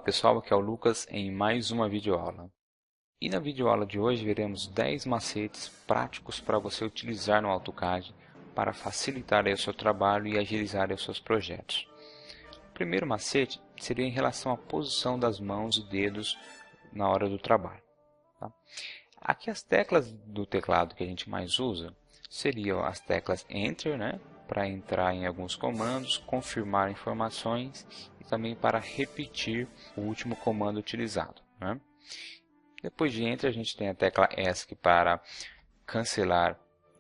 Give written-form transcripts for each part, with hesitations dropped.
pessoal, aqui é o Lucas em mais uma videoaula. E na videoaula de hoje veremos 10 macetes práticos para você utilizar no AutoCAD para facilitar aí o seu trabalho e agilizar aí os seus projetos. O primeiro macete seria em relação à posição das mãos e dedos na hora do trabalho. Tá? Aqui as teclas do teclado que a gente mais usa seriam as teclas Enter, né, para entrar em alguns comandos, confirmar informações e também para repetir o último comando utilizado, né? Depois de Enter, a gente tem a tecla ESC para cancelar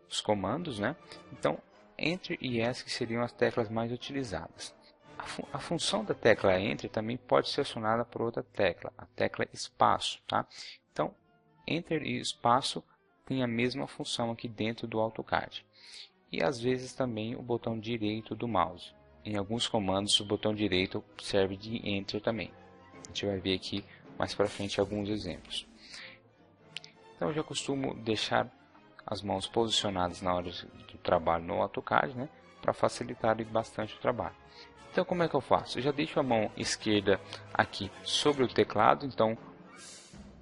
os comandos, né? Então, Enter e ESC seriam as teclas mais utilizadas. A função da tecla Enter também pode ser acionada por outra tecla, a tecla Espaço, tá? Então, Enter e Espaço tem a mesma função aqui dentro do AutoCAD. E às vezes também o botão direito do mouse. Em alguns comandos o botão direito serve de Enter também. A gente vai ver aqui mais para frente alguns exemplos. Então eu já costumo deixar as mãos posicionadas na hora do trabalho no AutoCAD, né, para facilitar bastante o trabalho. Então como é que eu faço? Eu já deixo a mão esquerda aqui sobre o teclado, então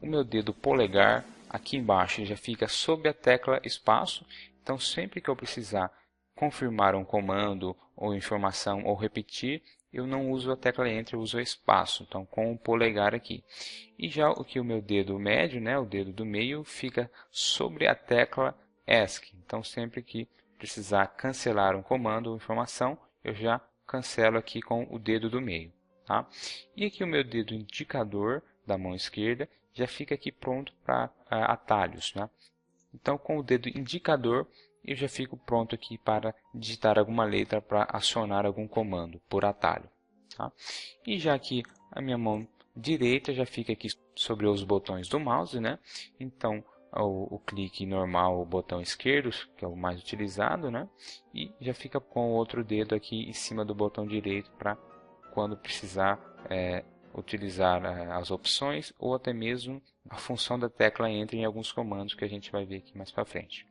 o meu dedo polegar aqui embaixo já fica sob a tecla Espaço. Então sempre que eu precisar confirmar um comando ou informação ou repetir, eu não uso a tecla Enter, eu uso o Espaço, então com o polegar aqui. E já o meu dedo médio, né, o dedo do meio, fica sobre a tecla ESC. Então sempre que precisar cancelar um comando ou informação, eu já cancelo aqui com o dedo do meio. Tá? E aqui o meu dedo indicador da mão esquerda já fica aqui pronto para atalhos, né? Então, com o dedo indicador, eu já fico pronto aqui para digitar alguma letra para acionar algum comando por atalho. Tá? E já que a minha mão direita já fica aqui sobre os botões do mouse, né? Então, o clique normal, o botão esquerdo, que é o mais utilizado, né? E já fica com o outro dedo aqui em cima do botão direito para quando precisar utilizar as opções ou até mesmo a função da tecla Enter em alguns comandos que a gente vai ver aqui mais para frente.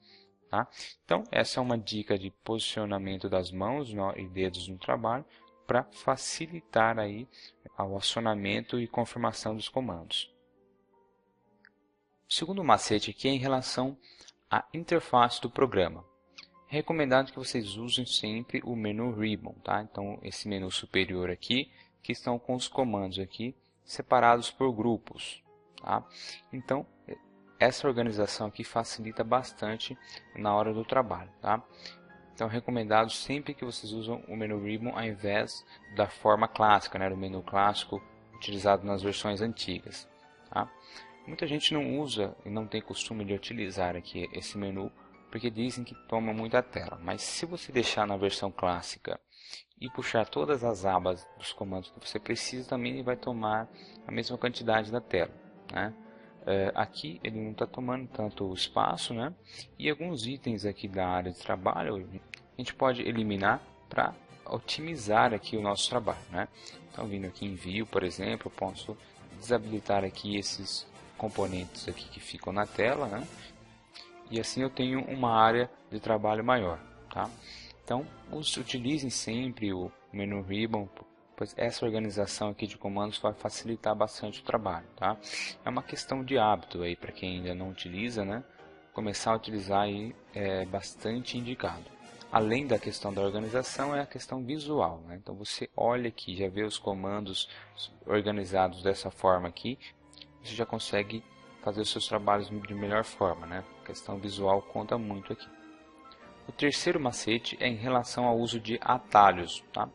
Tá? Então, essa é uma dica de posicionamento das mãos e dedos no trabalho para facilitar aí o acionamento e confirmação dos comandos. O segundo macete aqui é em relação à interface do programa. É recomendado que vocês usem sempre o menu Ribbon, tá? Então, esse menu superior aqui, que estão com os comandos aqui separados por grupos, tá? Então, essa organização aqui facilita bastante na hora do trabalho, tá? Então, é recomendado sempre que vocês usam o menu Ribbon ao invés da forma clássica, né, do menu clássico utilizado nas versões antigas, tá? Muita gente não usa e não tem costume de utilizar aqui esse menu porque dizem que toma muita tela, mas se você deixar na versão clássica e puxar todas as abas dos comandos que você precisa, também ele vai tomar a mesma quantidade da tela, né? Aqui ele não está tomando tanto espaço, né? E alguns itens aqui da área de trabalho a gente pode eliminar para otimizar aqui o nosso trabalho, né? Então, vindo aqui em View, por exemplo, eu posso desabilitar aqui esses componentes aqui que ficam na tela, né? E assim eu tenho uma área de trabalho maior, tá? Então, utilizem sempre o menu Ribbon, pois essa organização aqui de comandos vai facilitar bastante o trabalho, tá? É uma questão de hábito aí para quem ainda não utiliza, né? Começar a utilizar aí é bastante indicado. Além da questão da organização, é a questão visual, né? Então você olha aqui, já vê os comandos organizados dessa forma aqui, você já consegue fazer os seus trabalhos de melhor forma, né? A questão visual conta muito aqui. O terceiro macete é em relação ao uso de atalhos, tá?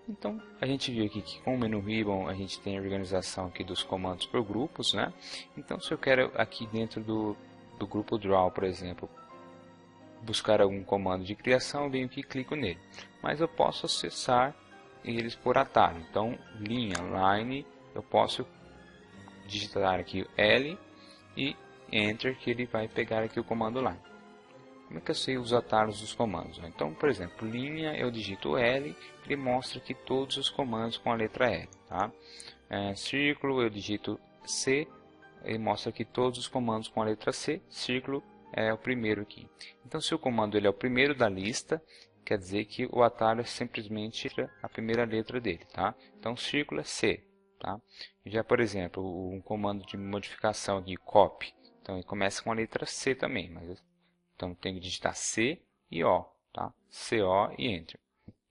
Então, a gente viu aqui que com o menu Ribbon a gente tem a organização aqui dos comandos por grupos, né? Então, se eu quero aqui dentro do grupo Draw, por exemplo, buscar algum comando de criação, eu venho aqui e clico nele. Mas eu posso acessar eles por atalho. Então, linha, line, eu posso digitar aqui L e Enter, que ele vai pegar aqui o comando line. Como é que eu sei os atalhos dos comandos? Então, por exemplo, linha, eu digito L, ele mostra aqui todos os comandos com a letra L. Tá? Círculo, eu digito C, ele mostra aqui todos os comandos com a letra C. Círculo é o primeiro aqui. Então, se o comando ele é o primeiro da lista, quer dizer que o atalho é simplesmente a primeira letra dele. Tá? Então, círculo é C. tá? Já, por exemplo, um comando de modificação aqui, copy, então ele começa com a letra C também, mas então tem que digitar C e O, tá? CO e Enter.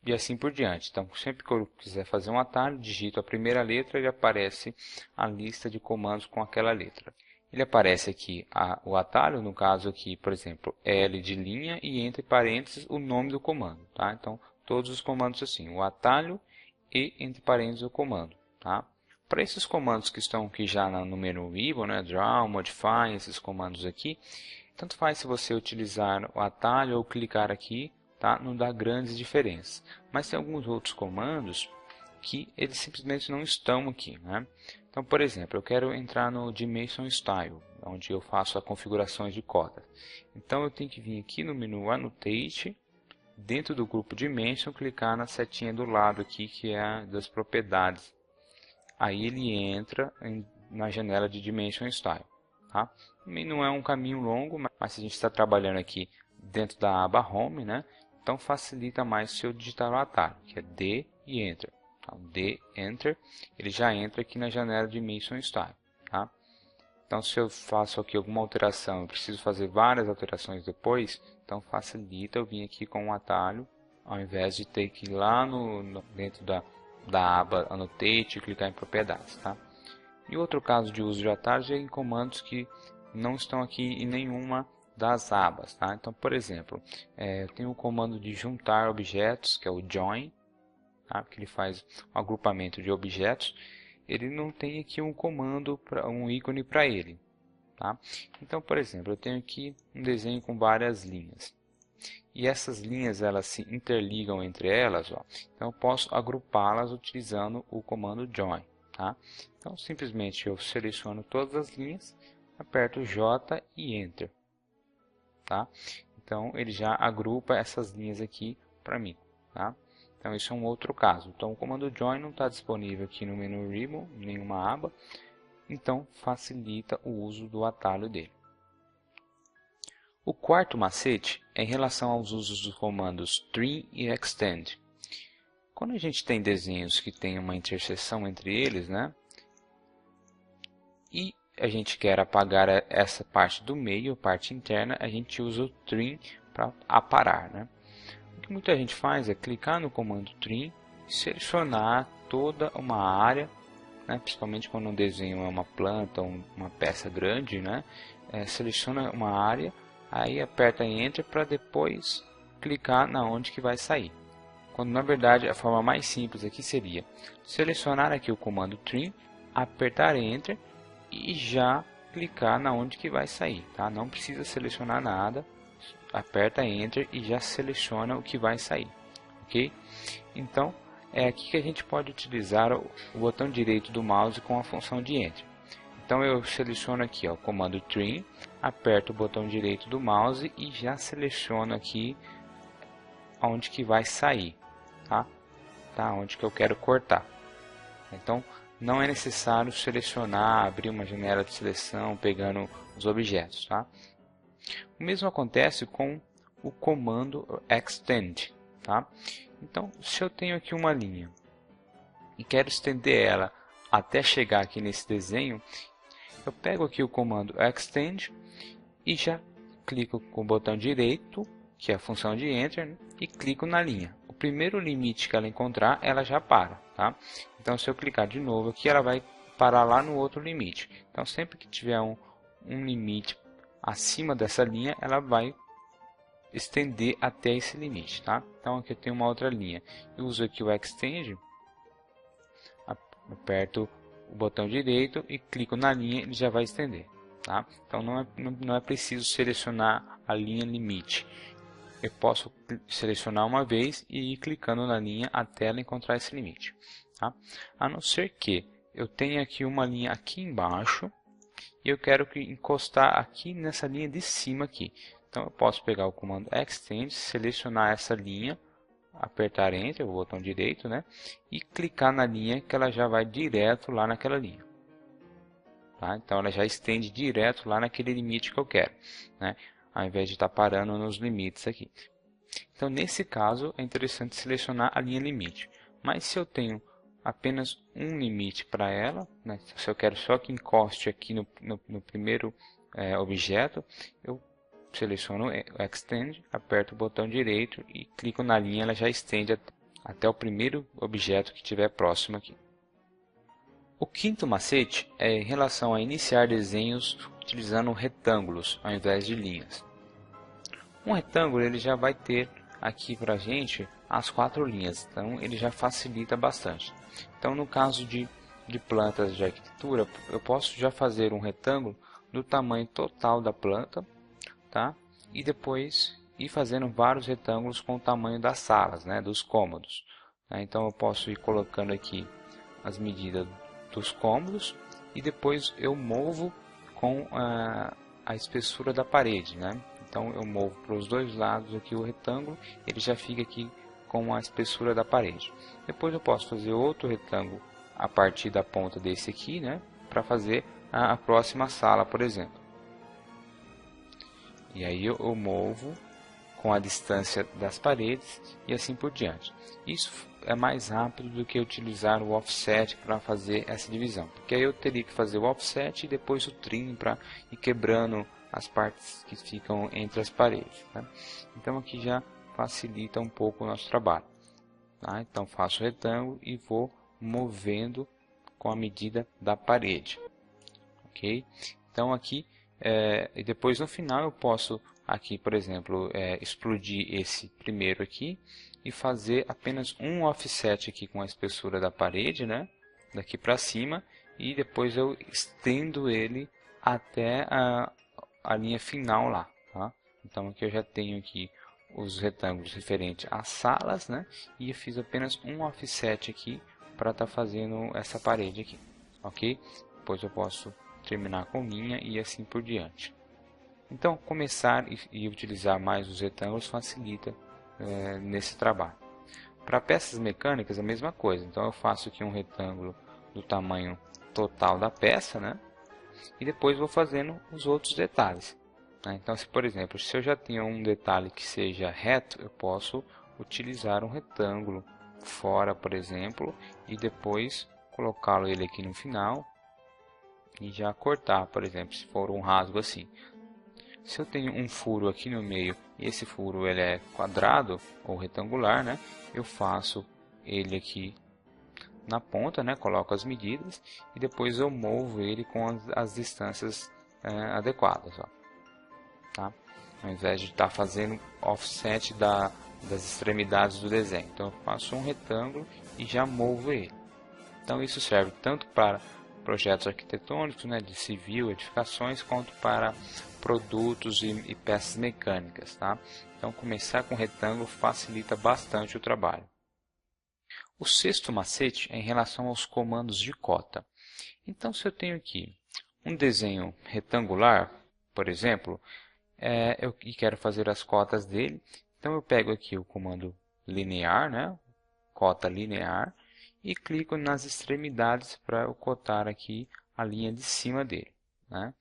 E assim por diante. Então, sempre que eu quiser fazer um atalho, digito a primeira letra e aparece a lista de comandos com aquela letra. Ele aparece aqui o atalho, no caso aqui, por exemplo, L de linha e entre parênteses o nome do comando, tá? Então, todos os comandos assim, o atalho e entre parênteses o comando, tá? Para esses comandos que estão aqui já no menu Ribbon, né, Draw, Modify, esses comandos aqui, tanto faz se você utilizar o atalho ou clicar aqui, tá? Não dá grandes diferenças. Mas tem alguns outros comandos que eles simplesmente não estão aqui, né? Então, por exemplo, eu quero entrar no Dimension Style, onde eu faço as configurações de cotas. Então, eu tenho que vir aqui no menu Annotate, dentro do grupo Dimension, clicar na setinha do lado aqui, que é a das propriedades. Aí ele entra na janela de Dimension Style, tá? Também não é um caminho longo, mas se a gente está trabalhando aqui dentro da aba Home, né? Então facilita mais se eu digitar o atalho, que é D e Enter. Então, D, Enter, ele já entra aqui na janela de Dimension Style, tá? Então, se eu faço aqui alguma alteração, eu preciso fazer várias alterações depois, então facilita eu vir aqui com um atalho, ao invés de ter que ir lá dentro da aba Annotate e clicar em propriedades, tá? E outro caso de uso de atalhos é em comandos que não estão aqui em nenhuma das abas, tá? Então, por exemplo, eu tenho o comando de juntar objetos, que é o join, tá? Que ele faz um agrupamento de objetos. Ele não tem aqui um comando, um ícone para ele, tá? Então, por exemplo, eu tenho aqui um desenho com várias linhas. E essas linhas elas se interligam entre elas, ó. Então eu posso agrupá-las utilizando o comando join, tá? Então simplesmente eu seleciono todas as linhas, aperto J e Enter, tá? Então ele já agrupa essas linhas aqui para mim, tá? Então isso é um outro caso. Então o comando join não está disponível aqui no menu Ribbon, em nenhuma aba, então facilita o uso do atalho dele. O quarto macete é em relação aos usos dos comandos trim e extend. Quando a gente tem desenhos que tem uma interseção entre eles, né? E a gente quer apagar essa parte do meio, a parte interna, a gente usa o trim para aparar, né? O que muita gente faz é clicar no comando trim e selecionar toda uma área, né? Principalmente quando um desenho é uma planta ou uma peça grande, né? Seleciona uma área, aí aperta Enter para depois clicar na onde que vai sair. Quando na verdade a forma mais simples aqui seria selecionar aqui o comando trim, apertar Enter e já clicar na onde que vai sair, tá? Não precisa selecionar nada, aperta Enter e já seleciona o que vai sair, ok? Então é aqui que a gente pode utilizar o botão direito do mouse com a função de Enter. Então eu seleciono aqui o comando trim, aperto o botão direito do mouse e já seleciono aqui onde que vai sair, tá? Onde que eu quero cortar. Então não é necessário selecionar, abrir uma janela de seleção pegando os objetos, tá? O mesmo acontece com o comando extend, tá? Então se eu tenho aqui uma linha e quero estender ela até chegar aqui nesse desenho, eu pego aqui o comando extend e já clico com o botão direito, que é a função de Enter, né? E clico na linha. O primeiro limite que ela encontrar, ela já para, tá? Então se eu clicar de novo aqui, ela vai parar lá no outro limite. Então sempre que tiver um limite acima dessa linha, ela vai estender até esse limite, tá? Então aqui eu tenho uma outra linha. Eu uso aqui o extend, aperto o botão direito e clico na linha, ele já vai estender, tá? Então não é preciso selecionar a linha limite. Eu posso selecionar uma vez e ir clicando na linha até ela encontrar esse limite, tá? A não ser que eu tenha aqui uma linha aqui embaixo e eu quero encostar aqui nessa linha de cima aqui. Então eu posso pegar o comando extend, selecionar essa linha, apertar Enter, o botão direito, né? E clicar na linha que ela já vai direto lá naquela linha. Tá? Então ela já estende direto lá naquele limite que eu quero, né? Ao invés de estar parando nos limites aqui. Então nesse caso é interessante selecionar a linha limite. Mas se eu tenho apenas um limite para ela, né? Se eu quero só que encoste aqui no primeiro objeto, eu seleciono o Extend, aperto o botão direito e clico na linha, ela já estende até o primeiro objeto que estiver próximo aqui. O quinto macete é em relação a iniciar desenhos utilizando retângulos ao invés de linhas. Um retângulo ele já vai ter aqui para a gente as 4 linhas, então ele já facilita bastante. Então no caso de plantas de arquitetura, eu posso já fazer um retângulo do tamanho total da planta, tá? E depois ir fazendo vários retângulos com o tamanho das salas, né? Dos cômodos. Então eu posso ir colocando aqui as medidas dos cômodos e depois eu movo com a espessura da parede, né? Então eu movo para os dois lados aqui o retângulo, ele já fica aqui com a espessura da parede. Depois eu posso fazer outro retângulo a partir da ponta desse aqui, né? Para fazer a próxima sala, por exemplo. E aí eu movo com a distância das paredes e assim por diante. Isso é mais rápido do que utilizar o offset para fazer essa divisão, porque aí eu teria que fazer o offset e depois o trim para ir quebrando as partes que ficam entre as paredes, tá? Então aqui já facilita um pouco o nosso trabalho, tá? Então faço o retângulo e vou movendo com a medida da parede, ok? Então aqui e depois no final eu posso aqui, por exemplo, explodir esse primeiro aqui e fazer apenas um offset aqui com a espessura da parede, né? Daqui para cima, e depois eu estendo ele até a linha final lá, tá? Então aqui eu já tenho aqui os retângulos referentes às salas, né? E eu fiz apenas um offset aqui para estar fazendo essa parede aqui, ok? Depois eu posso terminar com linha e assim por diante. Então, começar e utilizar mais os retângulos facilita nesse trabalho. Para peças mecânicas, a mesma coisa. Então, eu faço aqui um retângulo do tamanho total da peça, né? E depois vou fazendo os outros detalhes, né? Então, se por exemplo, se eu já tenho um detalhe que seja reto, eu posso utilizar um retângulo fora, por exemplo, e depois colocá-lo ele aqui no final e já cortar, por exemplo, se for um rasgo assim. Se eu tenho um furo aqui no meio e esse furo ele é quadrado ou retangular, né? Eu faço ele aqui na ponta, né? Coloco as medidas e depois eu movo ele com as distâncias adequadas, ó, tá? Ao invés de estar fazendo offset das extremidades do desenho. Então eu faço um retângulo e já movo ele. Então isso serve tanto para projetos arquitetônicos, né, de civil, edificações, quanto para produtos e peças mecânicas, tá? Então começar com retângulo facilita bastante o trabalho. O sexto macete é em relação aos comandos de cota. Então se eu tenho aqui um desenho retangular, por exemplo, e quero fazer as cotas dele, então eu pego aqui o comando linear, né, cota linear, e clico nas extremidades para eu cotar aqui a linha de cima dele, né?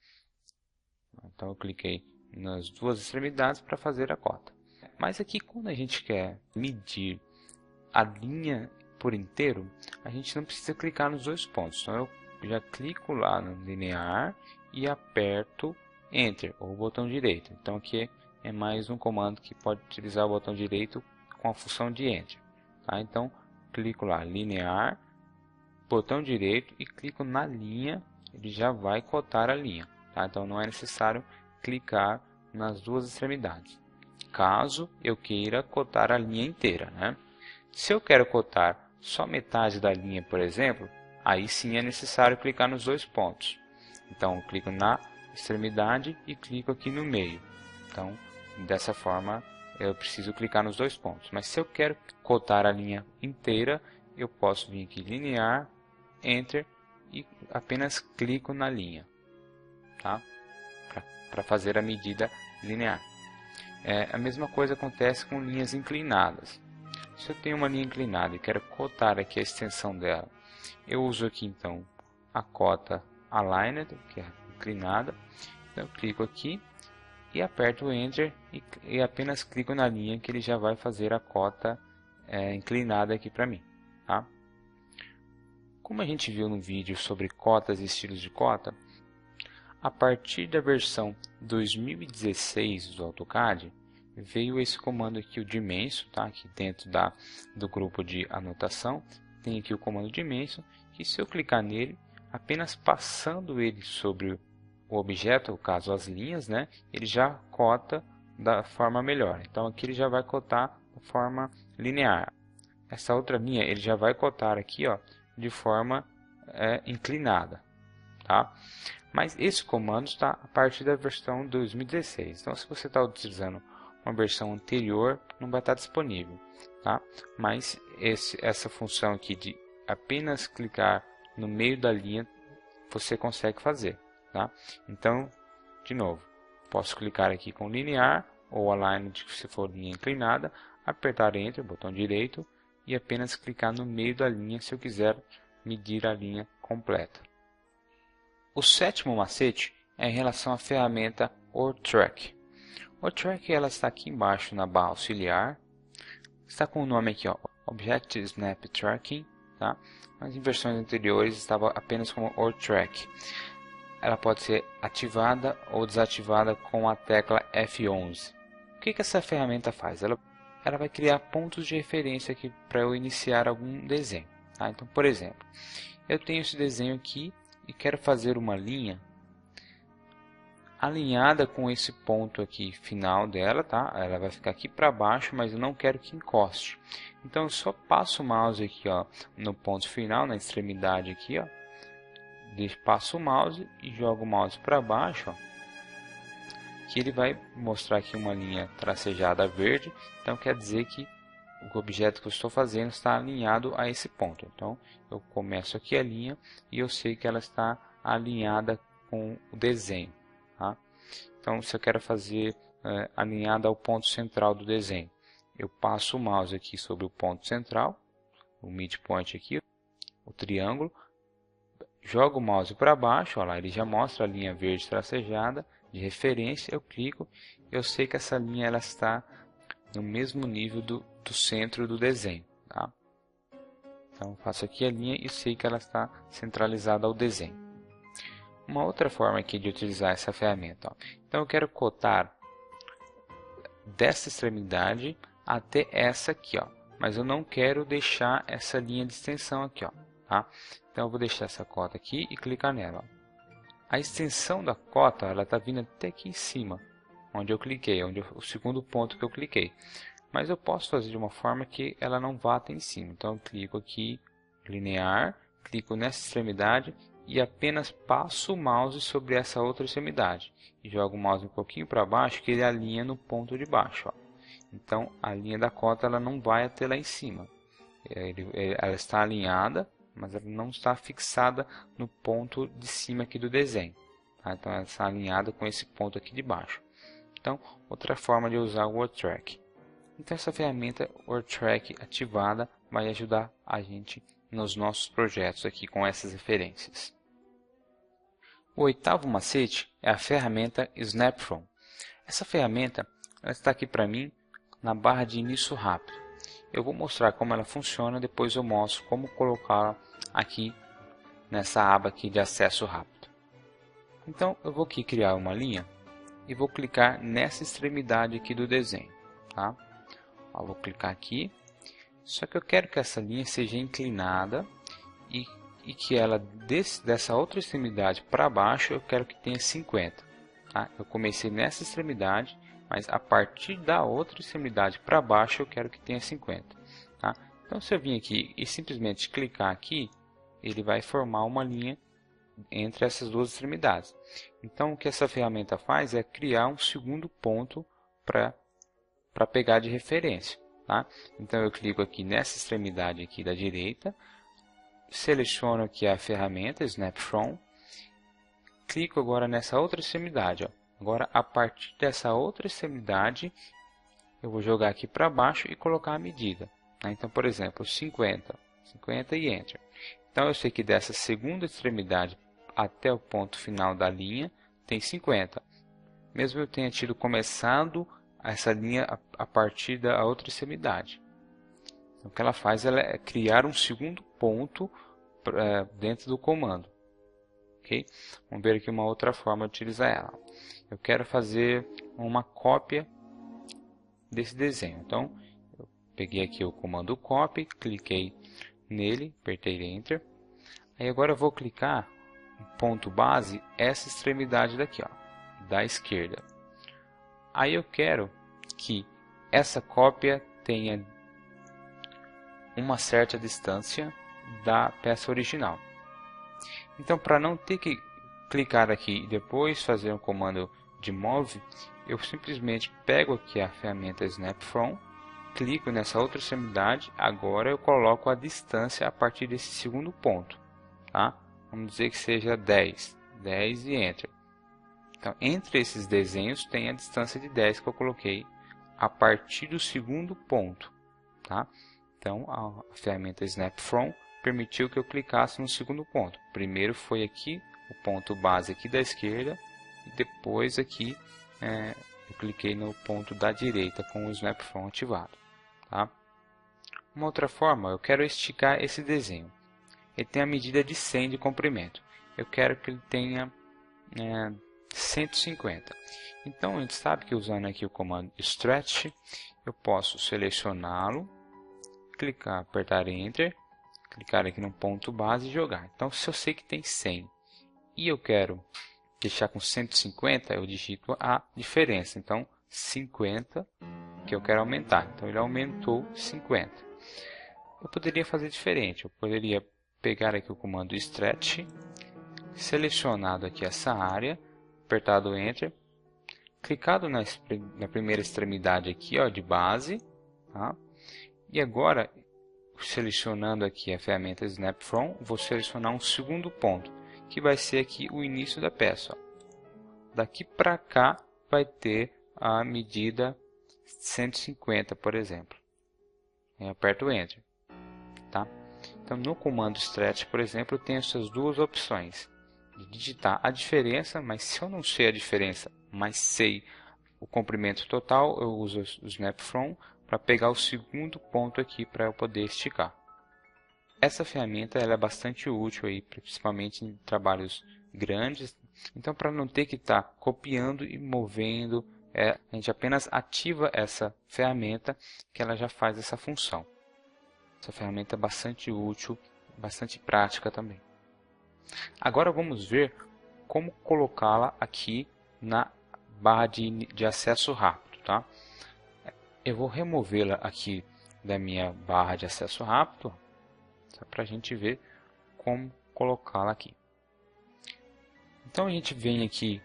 Então eu cliquei nas duas extremidades para fazer a cota. Mas aqui quando a gente quer medir a linha por inteiro, a gente não precisa clicar nos dois pontos. Então eu já clico lá no linear e aperto Enter ou o botão direito. Então aqui é mais um comando que pode utilizar o botão direito com a função de Enter, tá? Então clico lá, linear, botão direito e clico na linha, ele já vai cotar a linha, tá? Então não é necessário clicar nas duas extremidades, caso eu queira cotar a linha inteira, né? Se eu quero cotar só metade da linha, por exemplo, aí sim é necessário clicar nos dois pontos. Então clico na extremidade e clico aqui no meio. Então dessa forma eu preciso clicar nos dois pontos. Mas se eu quero cotar a linha inteira, eu posso vir aqui linear, Enter e apenas clico na linha, tá? Para fazer a medida linear. A mesma coisa acontece com linhas inclinadas. Se eu tenho uma linha inclinada e quero cotar aqui a extensão dela, eu uso aqui então a cota Aligned, que é inclinada. Então eu clico aqui e aperto o Enter e apenas clico na linha que ele já vai fazer a cota inclinada aqui para mim, tá? Como a gente viu no vídeo sobre cotas e estilos de cota, a partir da versão 2016 do AutoCAD, veio esse comando aqui, o Dimension, tá? Aqui dentro do grupo de anotação, tem aqui o comando Dimension, que se eu clicar nele, apenas passando ele sobre o objeto, no caso as linhas, né? Ele já cota da forma melhor. Então aqui ele já vai cotar de forma linear. Essa outra linha ele já vai cotar aqui, ó, de forma inclinada, tá? Mas esse comando está a partir da versão 2016. Então, se você está utilizando uma versão anterior, não vai estar disponível, tá? Mas essa função aqui de apenas clicar no meio da linha, você consegue fazer, tá? Então, de novo, posso clicar aqui com linear ou aligned, se for linha inclinada, apertar Enter, botão direito, e apenas clicar no meio da linha se eu quiser medir a linha completa. O sétimo macete é em relação à ferramenta OrtTrack. OrtTrack ela está aqui embaixo na barra auxiliar, está com o nome aqui, ó, Object Snap Tracking, tá? Mas em versões anteriores estava apenas como OrtTrack. Ela pode ser ativada ou desativada com a tecla F11. O que essa ferramenta faz? Ela vai criar pontos de referência aqui para eu iniciar algum desenho, tá? Então, por exemplo, eu tenho esse desenho aqui e quero fazer uma linha alinhada com esse ponto aqui final dela, tá? Ela vai ficar aqui para baixo, mas eu não quero que encoste. Então eu só passo o mouse aqui, ó, no ponto final, na extremidade aqui, ó. Passo o mouse e jogo o mouse para baixo, ó, que ele vai mostrar aqui uma linha tracejada verde. Então quer dizer que o objeto que eu estou fazendo está alinhado a esse ponto. Então eu começo aqui a linha e eu sei que ela está alinhada com o desenho, tá? Então se eu quero fazer alinhada ao ponto central do desenho, eu passo o mouse aqui sobre o ponto central, o midpoint aqui, o triângulo, jogo o mouse para baixo, olha lá, ele já mostra a linha verde tracejada de referência. Eu clico, eu sei que essa linha ela está no mesmo nível do centro do desenho, tá? Então faço aqui a linha e sei que ela está centralizada ao desenho. Uma outra forma aqui de utilizar essa ferramenta, ó. Então eu quero cotar dessa extremidade até essa aqui, ó, mas eu não quero deixar essa linha de extensão aqui, ó, tá? Então eu vou deixar essa cota aqui e clicar nela, ó. A extensão da cota ela está vindo até aqui em cima, onde eu cliquei, o segundo ponto que eu cliquei. Mas eu posso fazer de uma forma que ela não vá até em cima. Então eu clico aqui, linear, clico nessa extremidade e apenas passo o mouse sobre essa outra extremidade. E jogo o mouse um pouquinho para baixo, que ele alinha no ponto de baixo, ó. Então a linha da cota ela não vai até lá em cima. Ela está alinhada, mas ela não está fixada no ponto de cima aqui do desenho, tá? Então ela está alinhada com esse ponto aqui de baixo. Então, outra forma de usar o OrtTrack. Então essa ferramenta OrtTrack ativada vai ajudar a gente nos nossos projetos aqui com essas referências. O oitavo macete é a ferramenta Snap From. Essa ferramenta ela está aqui para mim na barra de início rápido. Eu vou mostrar como ela funciona, depois eu mostro como colocá-la aqui nessa aba aqui de acesso rápido. Então eu vou aqui criar uma linha e vou clicar nessa extremidade aqui do desenho, tá? Eu vou clicar aqui, só que eu quero que essa linha seja inclinada e que ela dessa outra extremidade para baixo eu quero que tenha 50, tá? Eu comecei nessa extremidade, mas a partir da outra extremidade para baixo eu quero que tenha 50, tá? Então se eu vim aqui e simplesmente clicar aqui, ele vai formar uma linha entre essas duas extremidades. Então o que essa ferramenta faz é criar um segundo ponto para pegar de referência, tá? Então eu clico aqui nessa extremidade aqui da direita, seleciono aqui a ferramenta Snap From, clico agora nessa outra extremidade, ó. Agora a partir dessa outra extremidade eu vou jogar aqui para baixo e colocar a medida, né? Então por exemplo 50 e Enter. Então eu sei que dessa segunda extremidade até o ponto final da linha tem 50. Mesmo eu tenha tido começado essa linha a partir da outra extremidade. Então, o que ela faz é criar um segundo ponto dentro do comando. Okay? Vamos ver aqui uma outra forma de utilizar ela. Eu quero fazer uma cópia desse desenho. Então, eu peguei aqui o comando copy, cliquei nele, apertei Enter. Aí agora eu vou clicar em ponto base, essa extremidade daqui, ó, da esquerda. Aí eu quero que essa cópia tenha uma certa distância da peça original. Então, para não ter que clicar aqui e depois fazer um comando de move, eu simplesmente pego aqui a ferramenta Snap From, clico nessa outra extremidade, agora eu coloco a distância a partir desse segundo ponto. Tá? Vamos dizer que seja 10 e Enter. Então, entre esses desenhos tem a distância de 10 que eu coloquei a partir do segundo ponto. Tá? Então, a ferramenta Snap From permitiu que eu clicasse no segundo ponto. Primeiro foi aqui, o ponto base aqui da esquerda, e depois aqui eu cliquei no ponto da direita com o Snap From ativado. Tá? Uma outra forma, eu quero esticar esse desenho. Ele tem a medida de 100 de comprimento. Eu quero que ele tenha 150. Então, a gente sabe que usando aqui o comando Stretch, eu posso selecioná-lo, clicar, apertar Enter, clicar aqui no ponto base e jogar. Então, se eu sei que tem 100 e eu quero deixar com 150, eu digito a diferença. Então, 50 que eu quero aumentar. Então, ele aumentou 50. Eu poderia fazer diferente. Eu poderia pegar aqui o comando Stretch, selecionado aqui essa área, apertado Enter, clicado na primeira extremidade aqui, ó, de base, tá? E agora, selecionando aqui a ferramenta Snap From, vou selecionar um segundo ponto, que vai ser aqui o início da peça. Ó. Daqui para cá vai ter a medida 150, por exemplo. Eu aperto Enter. Tá? Então, no comando Stretch, por exemplo, eu tenho essas duas opções. De digitar a diferença, mas se eu não sei a diferença, mas sei o comprimento total, eu uso o Snap From para pegar o segundo ponto aqui para eu poder esticar. Essa ferramenta ela é bastante útil, aí, principalmente em trabalhos grandes. Então, para não ter que estar copiando e movendo, a gente apenas ativa essa ferramenta que ela já faz essa função. Essa ferramenta é bastante útil, bastante prática também. Agora vamos ver como colocá-la aqui na barra de acesso rápido. Tá? Eu vou removê-la aqui da minha barra de acesso rápido, para a gente ver como colocá-la aqui. Então a gente vem aqui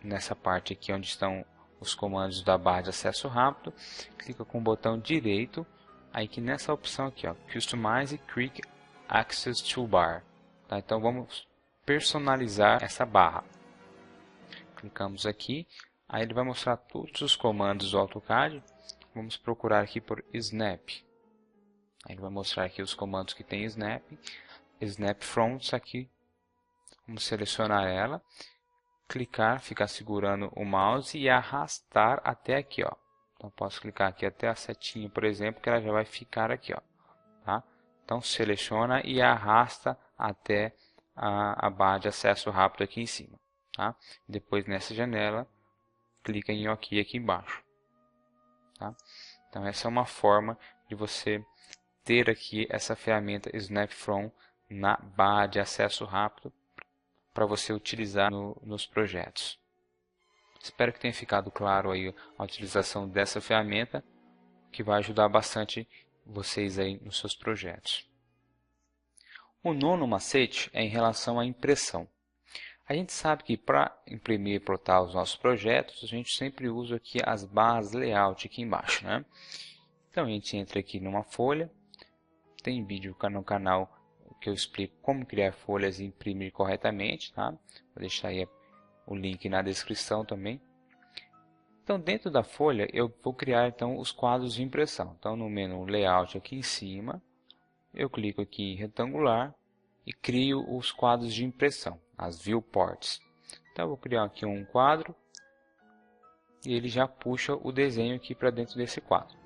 nessa parte aqui onde estão os comandos da barra de acesso rápido, clica com o botão direito, aí que nessa opção aqui, ó, Customize Quick Access Toolbar. Tá? Então vamos personalizar essa barra. Clicamos aqui, aí ele vai mostrar todos os comandos do AutoCAD. Vamos procurar aqui por Snap. Aí ele vai mostrar aqui os comandos que tem Snap. Snap From, isso aqui. Vamos selecionar ela, clicar, ficar segurando o mouse e arrastar até aqui, ó. Então posso clicar aqui até a setinha, por exemplo, que ela já vai ficar aqui, ó. Tá? Então seleciona e arrasta até a barra de acesso rápido aqui em cima. Tá? Depois nessa janela, clica em OK aqui embaixo. Tá? Então essa é uma forma de você ter aqui essa ferramenta Snap From na barra de acesso rápido para você utilizar nos projetos. Espero que tenha ficado claro aí a utilização dessa ferramenta, que vai ajudar bastante vocês aí nos seus projetos. O nono macete é em relação à impressão. A gente sabe que para imprimir e plotar os nossos projetos, a gente sempre usa aqui as barras layout aqui embaixo, né? Então a gente entra aqui numa folha, tem vídeo no canal que eu explico como criar folhas e imprimir corretamente, tá? Vou deixar aí o link na descrição também. Então dentro da folha eu vou criar então os quadros de impressão. Então no menu Layout aqui em cima, eu clico aqui em retangular e crio os quadros de impressão, as viewports. Então eu vou criar aqui um quadro e ele já puxa o desenho aqui para dentro desse quadro.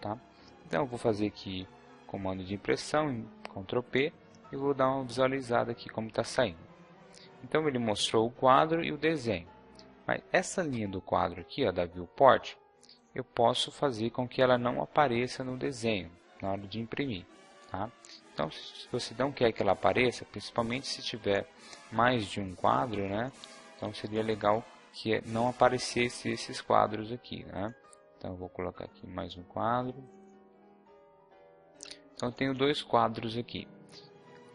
Tá? Então eu vou fazer aqui comando de impressão, Ctrl P, e vou dar uma visualizada aqui como está saindo. Então ele mostrou o quadro e o desenho. Mas essa linha do quadro aqui, ó, da viewport, eu posso fazer com que ela não apareça no desenho na hora de imprimir, tá? Então, se você não quer que ela apareça, principalmente se tiver mais de um quadro, né? Então seria legal que não aparecesse esses quadros aqui, né? Então eu vou colocar aqui mais um quadro. Então eu tenho dois quadros aqui.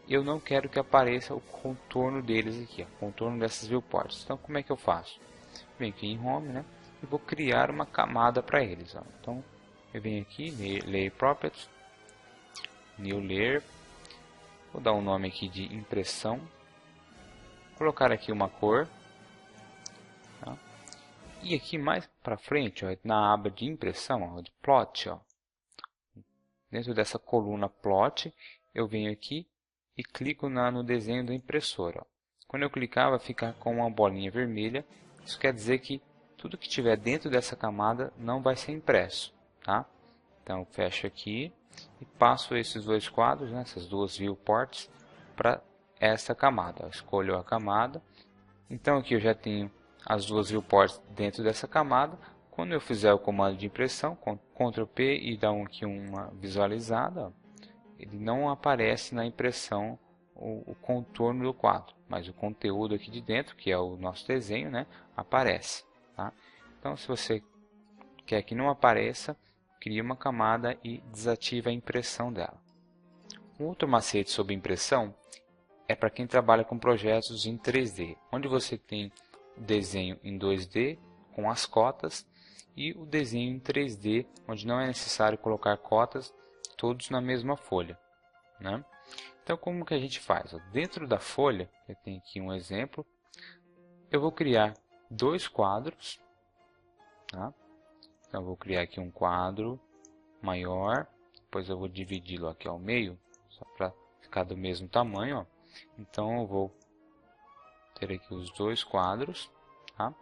Eu não quero que apareça o contorno deles aqui, ó, o contorno dessas viewports. Então como é que eu faço? Venho aqui em Home, né? E vou criar uma camada para eles, ó. Então eu venho aqui, Layer Properties, New Layer, vou dar um nome aqui de impressão, colocar aqui uma cor, tá? E aqui mais para frente, ó, na aba de impressão, ó, de Plot, ó, dentro dessa coluna Plot, eu venho aqui e clico no desenho da impressora. Ó. Quando eu clicar, vai ficar com uma bolinha vermelha. Isso quer dizer que tudo que tiver dentro dessa camada não vai ser impresso, tá? Então, eu fecho aqui e passo esses dois quadros, né, essas duas viewports, para essa camada. Eu escolho a camada. Então, aqui eu já tenho as duas viewports dentro dessa camada. Quando eu fizer o comando de impressão, Ctrl P e dar aqui uma visualizada, ó, ele não aparece na impressão o contorno do quadro, mas o conteúdo aqui de dentro, que é o nosso desenho, né, aparece. Tá? Então, se você quer que não apareça, cria uma camada e desativa a impressão dela. Um outro macete sobre impressão é para quem trabalha com projetos em 3D, onde você tem o desenho em 2D com as cotas e o desenho em 3D, onde não é necessário colocar cotas todos na mesma folha, né? Então, como que a gente faz? Dentro da folha, eu tenho aqui um exemplo, eu vou criar dois quadros, tá? Então, eu vou criar aqui um quadro maior, depois eu vou dividi-lo aqui ao meio, só para ficar do mesmo tamanho, ó. Então, eu vou ter aqui os dois quadros, tá?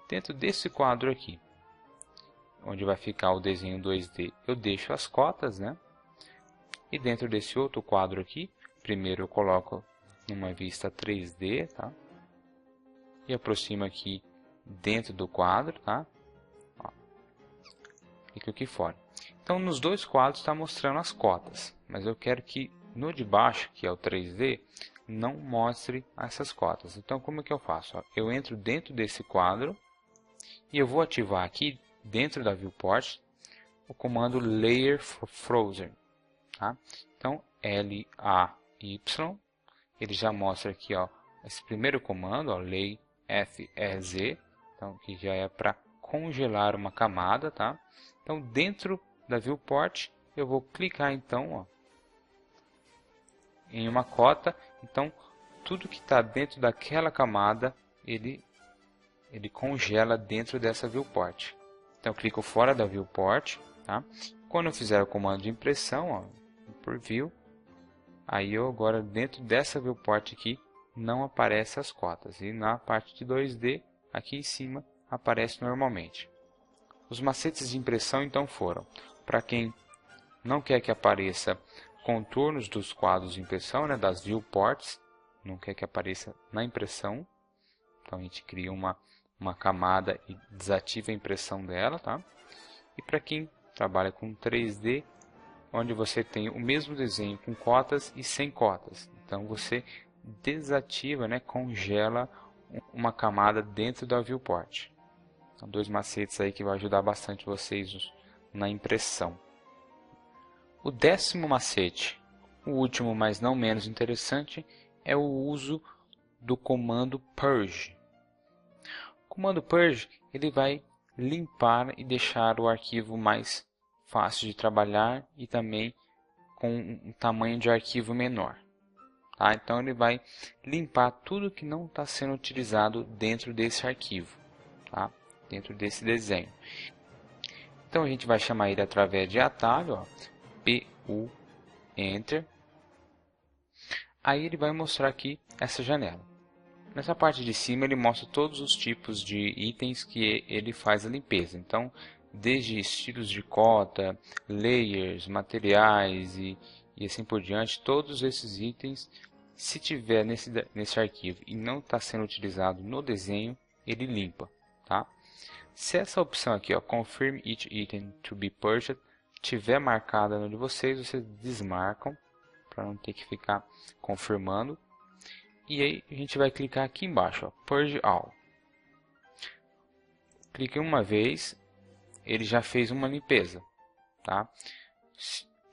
Dentro desse quadro aqui, onde vai ficar o desenho 2D, eu deixo as cotas, né? E dentro desse outro quadro aqui, primeiro eu coloco numa vista 3D, tá? E aproximo aqui dentro do quadro, tá? Ó. Clico aqui fora. Então, nos dois quadros está mostrando as cotas, mas eu quero que no de baixo, que é o 3D, não mostre essas cotas. Então, como é que eu faço? Ó, eu entro dentro desse quadro e eu vou ativar aqui dentro da viewport o comando Layer Frozen. Tá? Então, LAY, ele já mostra aqui, ó, esse primeiro comando, ó, Lay FRZ, então, que já é para congelar uma camada, tá? Então, dentro da viewport, eu vou clicar então, ó, em uma cota. Então, tudo que está dentro daquela camada, ele congela dentro dessa viewport. Então, eu clico fora da viewport, tá? Quando eu fizer o comando de impressão, ó, por view, aí eu agora dentro dessa viewport aqui não aparece as cotas, e na parte de 2D aqui em cima aparece normalmente. Os macetes de impressão então foram para quem não quer que apareça contornos dos quadros de impressão, né, das viewports, não quer que apareça na impressão, então a gente cria uma camada e desativa a impressão dela, tá? E para quem trabalha com 3D, onde você tem o mesmo desenho com cotas e sem cotas. Então você desativa, né, congela uma camada dentro da viewport. Então, dois macetes aí que vai ajudar bastante vocês na impressão. O 10º macete, o último, mas não menos interessante, é o uso do comando Purge. O comando Purge, ele vai limpar e deixar o arquivo mais fácil de trabalhar e também com um tamanho de arquivo menor. Tá? Então ele vai limpar tudo que não está sendo utilizado dentro desse arquivo, tá? Dentro desse desenho. Então a gente vai chamar ele através de atalho, ó, PU Enter. Aí ele vai mostrar aqui essa janela. Nessa parte de cima ele mostra todos os tipos de itens que ele faz a limpeza. Então, desde estilos de cota, layers, materiais e e assim por diante. Todos esses itens, se tiver nesse arquivo e não está sendo utilizado no desenho, ele limpa, tá? Se essa opção aqui, ó, Confirm each item to be purged, tiver marcada no de vocês desmarcam, para não ter que ficar confirmando. E aí a gente vai clicar aqui embaixo, ó, Purge All. Clique uma vez, ele já fez uma limpeza, tá?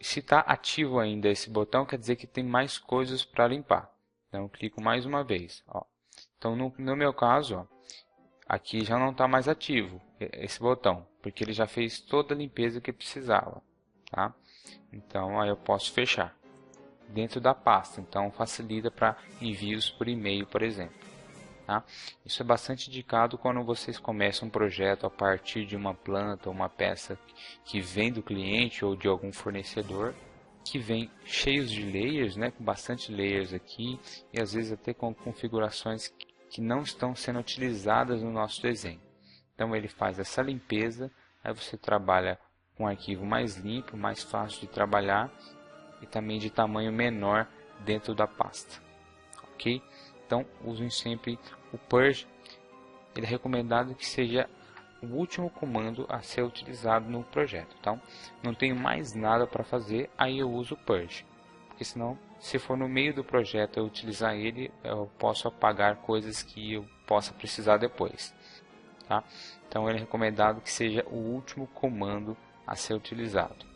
Se está ativo ainda esse botão, quer dizer que tem mais coisas para limpar. Então eu clico mais uma vez, ó. Então no meu caso, ó, aqui já não está mais ativo esse botão, porque ele já fez toda a limpeza que precisava, tá? Então aí eu posso fechar dentro da pasta, então facilita para envios por e-mail, por exemplo, tá? Isso é bastante indicado quando vocês começam um projeto a partir de uma planta ou uma peça que vem do cliente ou de algum fornecedor, que vem cheios de layers, né, com bastante layers aqui, e às vezes até com configurações que não estão sendo utilizadas no nosso desenho. Então ele faz essa limpeza, aí você trabalha com um arquivo mais limpo, mais fácil de trabalhar e também de tamanho menor dentro da pasta, ok? Então usem sempre o Purge. Ele é recomendado que seja o último comando a ser utilizado no projeto. Então não tenho mais nada para fazer, aí eu uso o Purge, porque senão, se for no meio do projeto eu utilizar ele, eu posso apagar coisas que eu possa precisar depois, tá? Então ele é recomendado que seja o último comando a ser utilizado.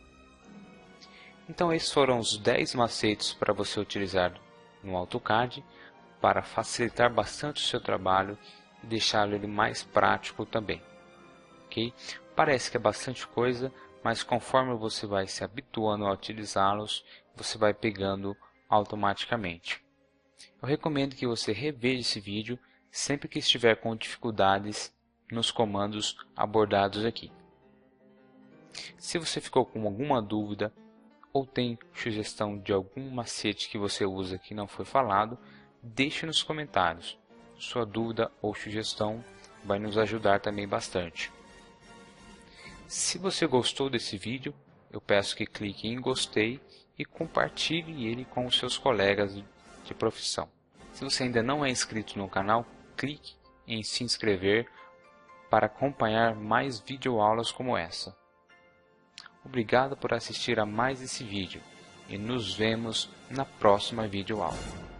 Então esses foram os 10 macetes para você utilizar no AutoCAD para facilitar bastante o seu trabalho e deixá-lo ele mais prático também, ok? Parece que é bastante coisa, mas conforme você vai se habituando a utilizá-los, você vai pegando automaticamente. Eu recomendo que você reveja esse vídeo sempre que estiver com dificuldades nos comandos abordados aqui. Se você ficou com alguma dúvida ou tem sugestão de algum macete que você usa que não foi falado, deixe nos comentários. Sua dúvida ou sugestão vai nos ajudar também bastante. Se você gostou desse vídeo, eu peço que clique em gostei e compartilhe ele com os seus colegas de profissão. Se você ainda não é inscrito no canal, clique em se inscrever para acompanhar mais videoaulas como essa. Obrigado por assistir a mais esse vídeo e nos vemos na próxima videoaula.